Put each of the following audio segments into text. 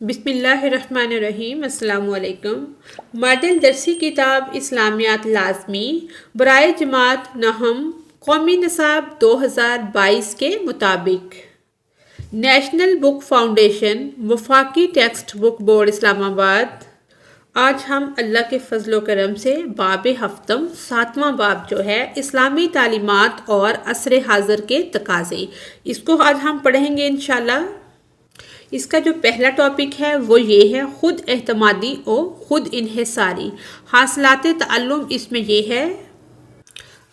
بسم اللہ الرحمن الرحیم۔ السلام علیکم۔ ماڈل درسی کتاب اسلامیات لازمی برائے جماعت نہم قومی نصاب 2022 کے مطابق نیشنل بک فاؤنڈیشن وفاقی ٹیکسٹ بک بورڈ اسلام آباد۔ آج ہم اللہ کے فضل و کرم سے باب ہفتم 7واں باب جو ہے اسلامی تعلیمات اور عصر حاضر کے تقاضے، اس کو آج ہم پڑھیں گے انشاءاللہ۔ اس کا جو پہلا ٹاپک ہے وہ یہ ہے خود اعتمادی اور خود انحصاری حاصلات تعلم۔ اس میں یہ ہے،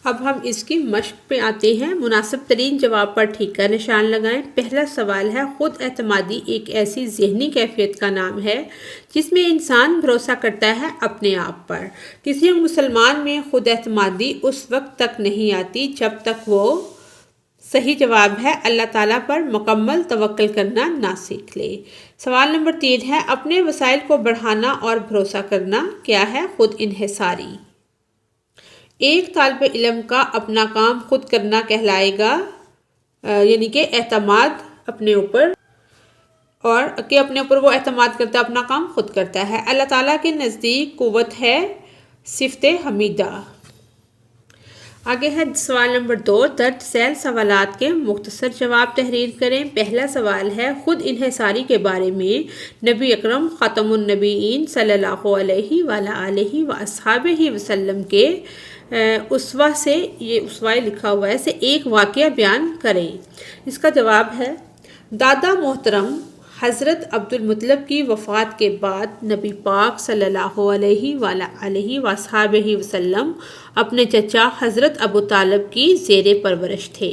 اب ہم اس کی مشق پہ آتے ہیں۔ مناسب ترین جواب پر ٹھیک کا نشان لگائیں۔ پہلا سوال ہے، خود اعتمادی ایک ایسی ذہنی کیفیت کا نام ہے جس میں انسان بھروسہ کرتا ہے اپنے آپ پر۔ کسی مسلمان میں خود اعتمادی اس وقت تک نہیں آتی جب تک وہ، صحیح جواب ہے، اللہ تعالیٰ پر مکمل توکل کرنا نہ سیکھ لے۔ سوال نمبر 3 ہے، اپنے وسائل کو بڑھانا اور بھروسہ کرنا کیا ہے؟ خود انحصاری۔ ایک طالب علم کا اپنا کام خود کرنا کہلائے گا، یعنی کہ اعتماد اپنے اوپر، اور کہ اپنے اوپر وہ اعتماد کرتا ہے، اپنا کام خود کرتا ہے۔ اللہ تعالیٰ کے نزدیک قوت ہے صفت حمیدہ۔ آگے ہے سوال نمبر 2، درج ذیل سوالات کے مختصر جواب تحریر کریں۔ پہلا سوال ہے، خود انحصاری کے بارے میں نبی اکرم خاتم النبیین صلی اللہ علیہ وآلہ وصحبہ وسلم کے اسوہ سے، یہ اسوہ لکھا ہوا ہے، سے ایک واقعہ بیان کریں۔ اس کا جواب ہے، دادا محترم حضرت عبدالمطلب کی وفات کے بعد نبی پاک صلی اللہ علیہ وآلہ وصحبہ وسلم اپنے چچا حضرت ابو طالب کی زیر پرورش تھے۔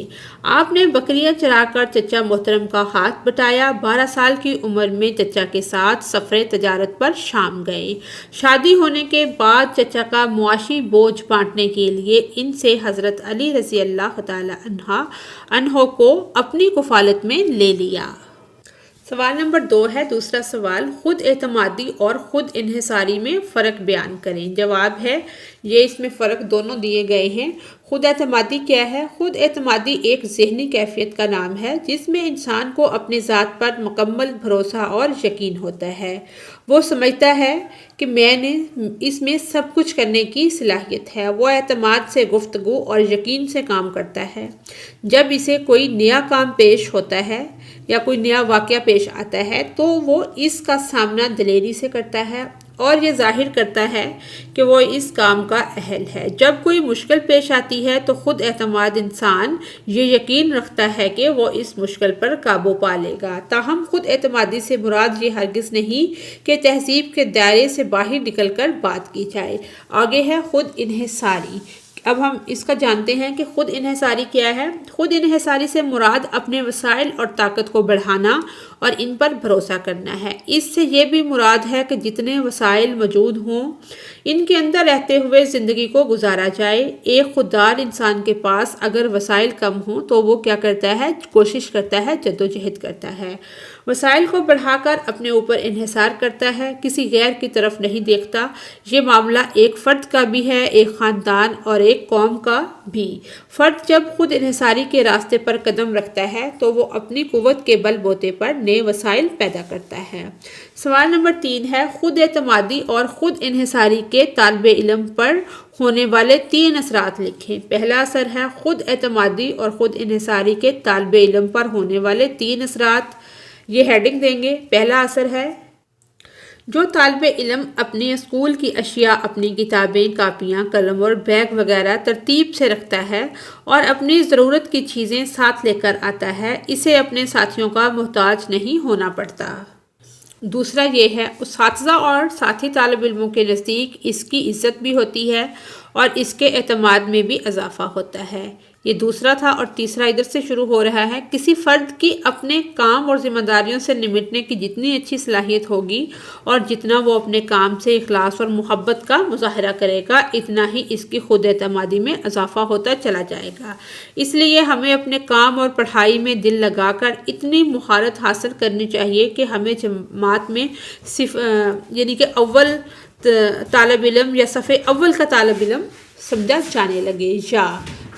آپ نے بکریاں چرا کر چچا محترم کا ہاتھ بٹایا۔ 12 سال کی عمر میں چچا کے ساتھ سفر تجارت پر شام گئے۔ شادی ہونے کے بعد چچا کا معاشی بوجھ بانٹنے کے لیے ان سے حضرت علی رضی اللہ تعالی عنہ کو اپنی کفالت میں لے لیا۔ سوال نمبر 2 ہے، دوسرا سوال، خود اعتمادی اور خود انحصاری میں فرق بیان کریں۔ جواب ہے، یہ اس میں فرق دونوں دیے گئے ہیں۔ خود اعتمادی کیا ہے؟ خود اعتمادی ایک ذہنی کیفیت کا نام ہے جس میں انسان کو اپنی ذات پر مکمل بھروسہ اور یقین ہوتا ہے۔ وہ سمجھتا ہے کہ میں نے اس میں سب کچھ کرنے کی صلاحیت ہے۔ وہ اعتماد سے گفتگو اور یقین سے کام کرتا ہے۔ جب اسے کوئی نیا کام پیش ہوتا ہے یا کوئی نیا واقعہ پیش آتا ہے تو وہ اس کا سامنا دلیری سے کرتا ہے اور یہ ظاہر کرتا ہے کہ وہ اس کام کا اہل ہے۔ جب کوئی مشکل پیش آتی ہے تو خود اعتماد انسان یہ یقین رکھتا ہے کہ وہ اس مشکل پر قابو پا لے گا۔ تاہم خود اعتمادی سے مراد یہ ہرگز نہیں کہ تہذیب کے دائرے سے باہر نکل کر بات کی جائے۔ آگے ہے خود انحصاری۔ اب ہم اس کا جانتے ہیں کہ خود انحصاری کیا ہے۔ خود انحصاری سے مراد اپنے وسائل اور طاقت کو بڑھانا اور ان پر بھروسہ کرنا ہے۔ اس سے یہ بھی مراد ہے کہ جتنے وسائل موجود ہوں ان کے اندر رہتے ہوئے زندگی کو گزارا جائے۔ ایک خوددار انسان کے پاس اگر وسائل کم ہوں تو وہ کیا کرتا ہے؟ کوشش کرتا ہے، جدوجہد کرتا ہے، وسائل کو بڑھا کر اپنے اوپر انحصار کرتا ہے، کسی غیر کی طرف نہیں دیکھتا۔ یہ معاملہ ایک فرد کا بھی ہے، ایک خاندان اور ایک قوم کا بھی۔ فرد جب خود انحصاری کے راستے پر قدم رکھتا ہے تو وہ اپنی قوت کے بل بوتے پر نئے وسائل پیدا کرتا ہے۔ سوال نمبر 3 ہے، خود اعتمادی اور خود انحصاری کے طالب علم پر ہونے والے 3 اثرات لکھیں۔ پہلا اثر ہے، خود اعتمادی اور خود انحصاری کے طالب علم پر ہونے والے 3 اثرات۔ یہ ہیڈنگ دیں گے۔ پہلا اثر ہے، جو طالب علم اپنے اسکول کی اشیاء، اپنی کتابیں، کاپیاں، قلم اور بیگ وغیرہ ترتیب سے رکھتا ہے اور اپنی ضرورت کی چیزیں ساتھ لے کر آتا ہے، اسے اپنے ساتھیوں کا محتاج نہیں ہونا پڑتا۔ دوسرا یہ ہے، اساتذہ اور ساتھی طالب علموں کے نزدیک اس کی عزت بھی ہوتی ہے اور اس کے اعتماد میں بھی اضافہ ہوتا ہے۔ یہ دوسرا تھا، اور تیسرا ادھر سے شروع ہو رہا ہے، کسی فرد کی اپنے کام اور ذمہ داریوں سے نمٹنے کی جتنی اچھی صلاحیت ہوگی اور جتنا وہ اپنے کام سے اخلاص اور محبت کا مظاہرہ کرے گا اتنا ہی اس کی خود اعتمادی میں اضافہ ہوتا چلا جائے گا۔ اس لیے ہمیں اپنے کام اور پڑھائی میں دل لگا کر اتنی مہارت حاصل کرنی چاہیے کہ ہمیں جماعت میں یعنی کہ اول طالب علم یا صف اول کا طالب علم سمجھا جانے لگے۔ یا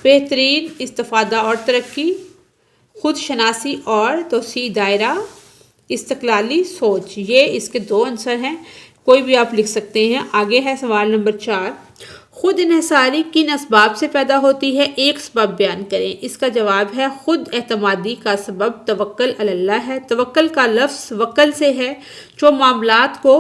بہترین استفادہ اور ترقی، خود شناسی اور توسیع دائرہ، استقلالی سوچ، یہ اس کے 2 آنسر ہیں، کوئی بھی آپ لکھ سکتے ہیں۔ آگے ہے سوال نمبر 4، خود انحصاری کن اسباب سے پیدا ہوتی ہے؟ ایک سبب بیان کریں۔ اس کا جواب ہے خود اعتمادی کا سبب توکل علی اللہ ہے۔ توکل کا لفظ وکل سے ہے جو معاملات کو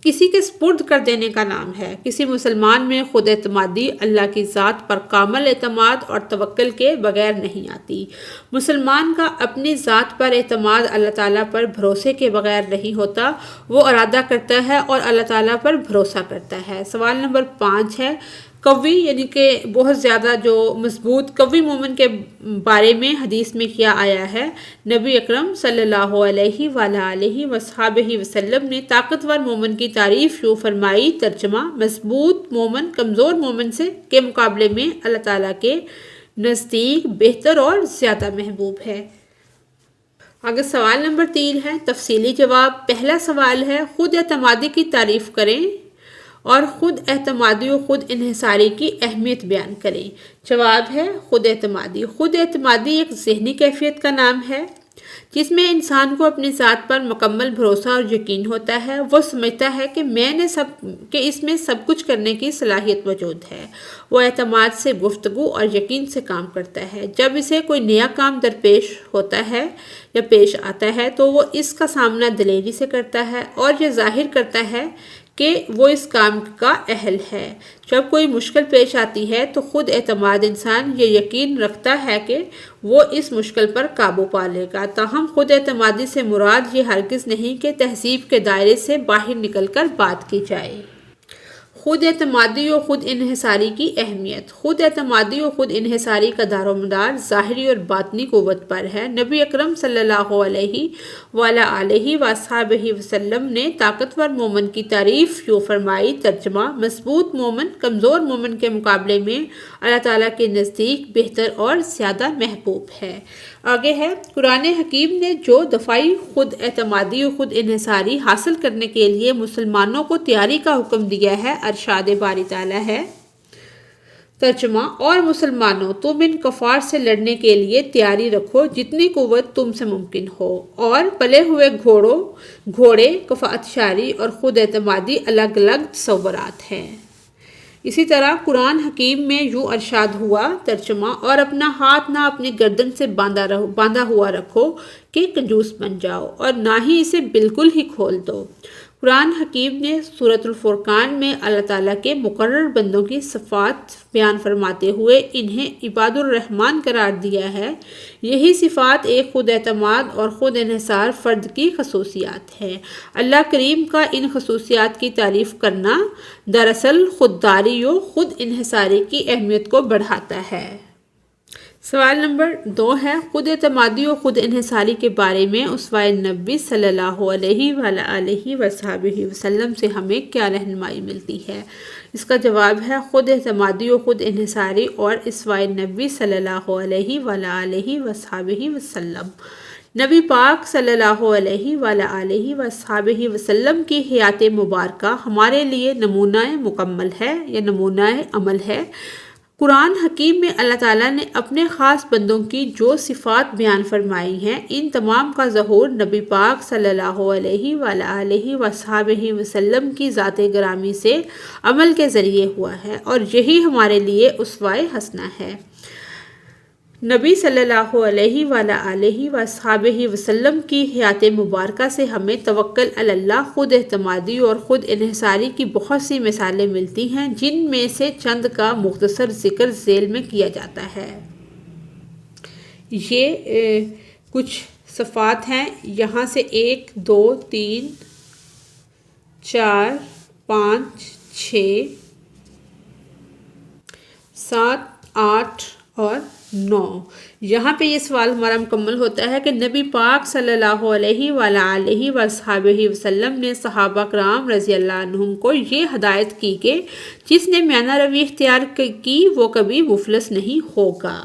کسی کے سپرد کر دینے کا نام ہے۔ کسی مسلمان میں خود اعتمادی اللہ کی ذات پر کامل اعتماد اور توکل کے بغیر نہیں آتی۔ مسلمان کا اپنی ذات پر اعتماد اللہ تعالیٰ پر بھروسے کے بغیر نہیں ہوتا، وہ ارادہ کرتا ہے اور اللہ تعالیٰ پر بھروسہ کرتا ہے۔ سوال نمبر 5 ہے، قوی یعنی کہ بہت زیادہ جو مضبوط قوی مومن کے بارے میں حدیث میں کیا آیا ہے؟ نبی اکرم صلی اللہ علیہ وآلہ وصحبہ وسلم نے طاقتور مومن کی تعریف یوں فرمائی، ترجمہ: مضبوط مومن کمزور مومن کے مقابلے میں اللہ تعالیٰ کے نزدیک بہتر اور زیادہ محبوب ہے۔ اگر سوال نمبر 3 ہے، تفصیلی جواب۔ پہلا سوال ہے، خود اعتمادی کی تعریف کریں اور خود اعتمادی و خود انحصاری کی اہمیت بیان کریں۔ جواب ہے خود اعتمادی۔ خود اعتمادی ایک ذہنی کیفیت کا نام ہے جس میں انسان کو اپنی ذات پر مکمل بھروسہ اور یقین ہوتا ہے۔ وہ سمجھتا ہے کہ اس میں سب کچھ کرنے کی صلاحیت موجود ہے۔ وہ اعتماد سے گفتگو اور یقین سے کام کرتا ہے۔ جب اسے کوئی نیا کام درپیش ہوتا ہے یا پیش آتا ہے تو وہ اس کا سامنا دلیری سے کرتا ہے اور یہ ظاہر کرتا ہے کہ وہ اس کام کا اہل ہے۔ جب کوئی مشکل پیش آتی ہے تو خود اعتماد انسان یہ یقین رکھتا ہے کہ وہ اس مشکل پر قابو پا لے گا۔ تاہم خود اعتمادی سے مراد یہ ہرگز نہیں کہ تہذیب کے دائرے سے باہر نکل کر بات کی جائے۔ خود اعتمادی و خود انحصاری کی اہمیت۔ خود اعتمادی و خود انحصاری کا دار و مدار ظاہری اور باطنی قوت پر ہے۔ نبی اکرم صلی اللہ علیہ وآلہ وصحبہ وسلم نے طاقتور مومن کی تعریف یوں فرمائی، ترجمہ: مضبوط مومن کمزور مومن کے مقابلے میں اللہ تعالیٰ کے نزدیک بہتر اور زیادہ محبوب ہے۔ آگے ہے، قرآن حکیم نے جو دفاعی خود اعتمادی و خود انحصاری حاصل کرنے کے لیے مسلمانوں کو تیاری کا حکم دیا ہے، ارشاد باری تعالیٰ ہے، ترجمہ: اور مسلمانوں تم ان کفار سے لڑنے کے لیے تیاری رکھو جتنی قوت تم سے ممکن ہو، اور پلے ہوئے گھوڑے کفایت شاری اور خود اعتمادی الگ الگ تصورات ہیں۔ اسی طرح قرآن حکیم میں یوں ارشاد ہوا، ترجمہ: اور اپنا ہاتھ نہ اپنی گردن سے باندھا ہوا رکھو کہ کنجوس بن جاؤ، اور نہ ہی اسے بالکل ہی کھول دو۔ قرآن حکیم نے سورۃ الفرقان میں اللہ تعالیٰ کے مقرر بندوں کی صفات بیان فرماتے ہوئے انہیں عباد الرحمن قرار دیا ہے۔ یہی صفات ایک خود اعتماد اور خود انحصار فرد کی خصوصیات ہیں۔ اللہ کریم کا ان خصوصیات کی تعریف کرنا دراصل خودداری و خود انحصاری کی اہمیت کو بڑھاتا ہے۔ سوال نمبر 2 ہے، خود اعتمادی و خود انحصاری کے بارے میں اسوہ نبی صلی اللہ علیہ وآلہ وصحبہ وسلم سے ہمیں کیا رہنمائی ملتی ہے؟ اس کا جواب ہے خود اعتمادی و خود انحصاری اور اسوہ نبی صلی اللہ علیہ وآلہ وصحبہ وسلم۔ نبی پاک صلی اللہ علیہ وآلہ وصحبہ وسلم کی حیات مبارکہ ہمارے لیے نمونہ مکمل ہے یا نمونہ عمل ہے۔ قرآن حکیم میں اللہ تعالیٰ نے اپنے خاص بندوں کی جو صفات بیان فرمائی ہیں، ان تمام کا ظہور نبی پاک صلی اللہ علیہ وآلہ وصحبہ وسلم کی ذات گرامی سے عمل کے ذریعے ہوا ہے، اور یہی ہمارے لیے اسوہ حسنہ ہے۔ نبی صلی اللہ علیہ وآلہ وصحبہ وسلم کی حیات مبارکہ سے ہمیں توکل علی اللہ، خود اعتمادی اور خود انحصاری کی بہت سی مثالیں ملتی ہیں، جن میں سے چند کا مختصر ذکر ذیل میں کیا جاتا ہے۔ یہ کچھ صفات ہیں، یہاں سے 1 2 3 4 5 6 7 8 اور 9۔ یہاں پہ یہ سوال ہمارا مکمل ہوتا ہے کہ نبی پاک صلی اللہ علیہ وآلہ وصحبہ وسلم نے صحابہ کرام رضی اللہ عنہم کو یہ ہدایت کی کہ جس نے میانہ روی اختیار کی وہ کبھی مفلس نہیں ہوگا،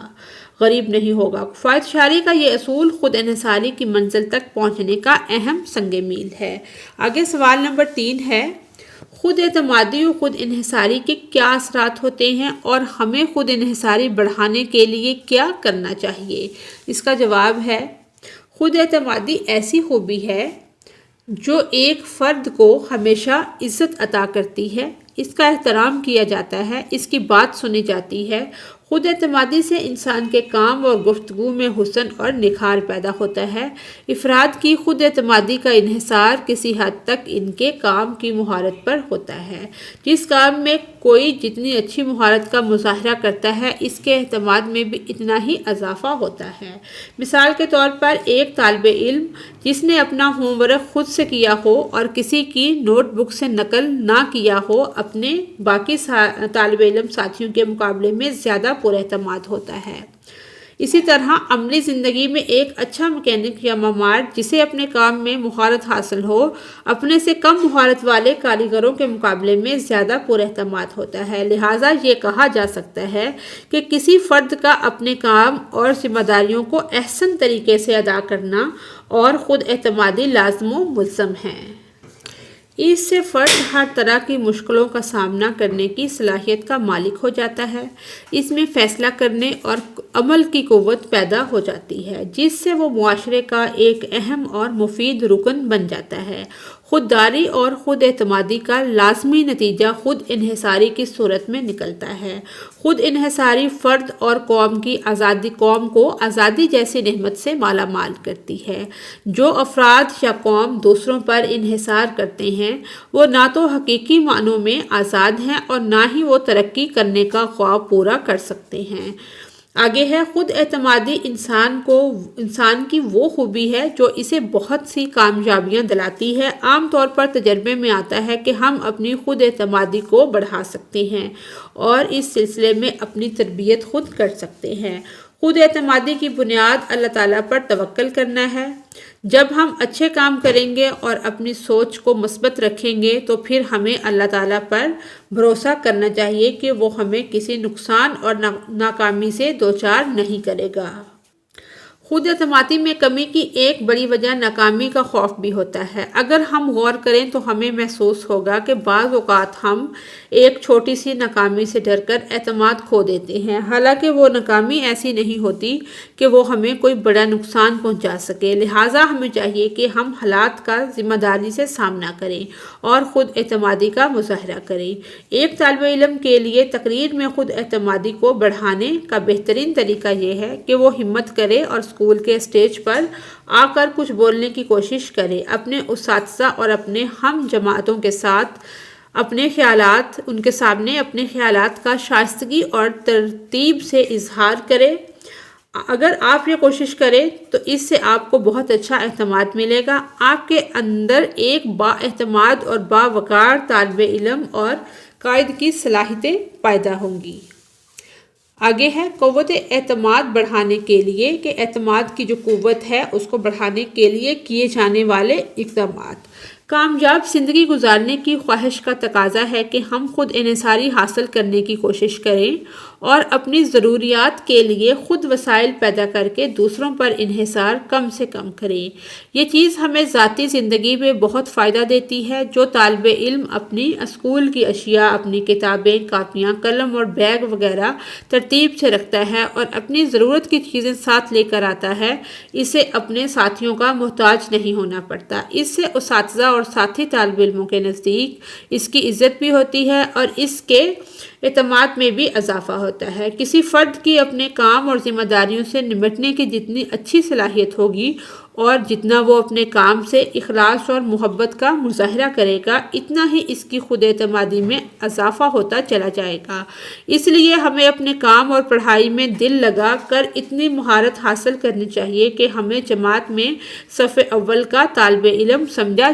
غریب نہیں ہوگا۔ کفایت شاری کا یہ اصول خود انحصاری کی منزل تک پہنچنے کا اہم سنگ میل ہے۔ آگے سوال نمبر 3 ہے، خود اعتمادی و خود انحصاری کے کیا اثرات ہوتے ہیں اور ہمیں خود انحصاری بڑھانے کے لیے کیا کرنا چاہیے؟ اس کا جواب ہے خود اعتمادی ایسی خوبی ہے جو ایک فرد کو ہمیشہ عزت عطا کرتی ہے، اس کا احترام کیا جاتا ہے، اس کی بات سنی جاتی ہے۔ خود اعتمادی سے انسان کے کام اور گفتگو میں حسن اور نکھار پیدا ہوتا ہے۔ افراد کی خود اعتمادی کا انحصار کسی حد تک ان کے کام کی مہارت پر ہوتا ہے۔ جس کام میں کوئی جتنی اچھی مہارت کا مظاہرہ کرتا ہے، اس کے اعتماد میں بھی اتنا ہی اضافہ ہوتا ہے۔ مثال کے طور پر ایک طالب علم جس نے اپنا ہوم ورک خود سے کیا ہو اور کسی کی نوٹ بک سے نقل نہ کیا ہو، اپنے باقی طالب علم ساتھیوں کے مقابلے میں زیادہ پر اعتماد ہوتا ہے۔ اسی طرح عملی زندگی میں ایک اچھا مکینک یا معمار جسے اپنے کام میں مہارت حاصل ہو، اپنے سے کم مہارت والے کاریگروں کے مقابلے میں زیادہ پر اعتماد ہوتا ہے۔ لہٰذا یہ کہا جا سکتا ہے کہ کسی فرد کا اپنے کام اور ذمہ داریوں کو احسن طریقے سے ادا کرنا اور خود اعتمادی لازم و ملزم ہے۔ اس سے فرد ہر طرح کی مشکلوں کا سامنا کرنے کی صلاحیت کا مالک ہو جاتا ہے۔ اس میں فیصلہ کرنے اور عمل کی قوت پیدا ہو جاتی ہے، جس سے وہ معاشرے کا ایک اہم اور مفید رکن بن جاتا ہے۔ خودداری اور خود اعتمادی کا لازمی نتیجہ خود انحصاری کی صورت میں نکلتا ہے۔ خود انحصاری فرد اور قوم کو آزادی جیسی نعمت سے مالا مال کرتی ہے۔ جو افراد یا قوم دوسروں پر انحصار کرتے ہیں، وہ نہ تو حقیقی معنوں میں آزاد ہیں اور نہ ہی وہ ترقی کرنے کا خواب پورا کر سکتے ہیں۔ آگے ہے، خود اعتمادی انسان کی وہ خوبی ہے جو اسے بہت سی کامیابیاں دلاتی ہے۔ عام طور پر تجربے میں آتا ہے کہ ہم اپنی خود اعتمادی کو بڑھا سکتے ہیں اور اس سلسلے میں اپنی تربیت خود کر سکتے ہیں۔ خود اعتمادی کی بنیاد اللہ تعالیٰ پر توکل کرنا ہے۔ جب ہم اچھے کام کریں گے اور اپنی سوچ کو مثبت رکھیں گے تو پھر ہمیں اللہ تعالیٰ پر بھروسہ کرنا چاہیے کہ وہ ہمیں کسی نقصان اور ناکامی سے دوچار نہیں کرے گا۔ خود اعتمادی میں کمی کی ایک بڑی وجہ ناکامی کا خوف بھی ہوتا ہے۔ اگر ہم غور کریں تو ہمیں محسوس ہوگا کہ بعض اوقات ہم ایک چھوٹی سی ناکامی سے ڈر کر اعتماد کھو دیتے ہیں، حالانکہ وہ ناکامی ایسی نہیں ہوتی کہ وہ ہمیں کوئی بڑا نقصان پہنچا سکے۔ لہٰذا ہمیں چاہیے کہ ہم حالات کا ذمہ داری سے سامنا کریں اور خود اعتمادی کا مظاہرہ کریں۔ ایک طالب علم کے لیے تقریر میں خود اعتمادی کو بڑھانے کا بہترین طریقہ یہ ہے کہ وہ ہمت کرے اور اسکول کے اسٹیج پر آ کر کچھ بولنے کی کوشش کرے، اپنے اساتذہ اور اپنے ہم جماعتوں کے ساتھ ان کے سامنے اپنے خیالات کا شائستگی اور ترتیب سے اظہار کرے۔ اگر آپ یہ کوشش کریں تو اس سے آپ کو بہت اچھا اعتماد ملے گا۔ آپ کے اندر ایک با اعتماد اور باوقار طالب علم اور قائد کی صلاحیتیں پیدا ہوں گی۔ آگے ہے، قوت اعتماد بڑھانے کے لیے کہ اعتماد کی جو قوت ہے اس کو بڑھانے کے لیے کیے جانے والے اقدامات۔ کامیاب زندگی گزارنے کی خواہش کا تقاضا ہے کہ ہم خود انحصاری حاصل کرنے کی کوشش کریں اور اپنی ضروریات کے لیے خود وسائل پیدا کر کے دوسروں پر انحصار کم سے کم کریں۔ یہ چیز ہمیں ذاتی زندگی میں بہت فائدہ دیتی ہے۔ جو طالب علم اپنی اسکول کی اشیاء، اپنی کتابیں، کاپیاں، قلم اور بیگ وغیرہ ترتیب سے رکھتا ہے اور اپنی ضرورت کی چیزیں ساتھ لے کر آتا ہے، اسے اپنے ساتھیوں کا محتاج نہیں ہونا پڑتا۔ اس سے اساتذہ اور ساتھی طالب علموں کے نزدیک اس کی عزت بھی ہوتی ہے اور اس کے اعتماد میں بھی اضافہ ہوتا ہے۔ کسی فرد کی اپنے کام اور ذمہ داریوں سے نمٹنے کی جتنی اچھی صلاحیت ہوگی اور جتنا وہ اپنے کام سے اخلاص اور محبت کا مظاہرہ کرے گا، اتنا ہی اس کی خود اعتمادی میں اضافہ ہوتا چلا جائے گا۔ اس لیے ہمیں اپنے کام اور پڑھائی میں دل لگا کر اتنی مہارت حاصل کرنی چاہیے کہ ہمیں جماعت میں صف اول کا طالب علم سمجھا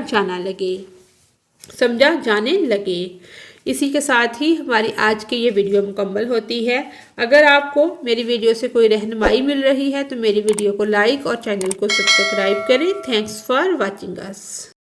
جانے لگے۔ اسی کے ساتھ ہی ہماری آج کی یہ ویڈیو مکمل ہوتی ہے۔ اگر آپ کو میری ویڈیو سے کوئی رہنمائی مل رہی ہے تو میری ویڈیو کو لائک اور چینل کو سبسکرائب کریں۔ Thanks for watching us.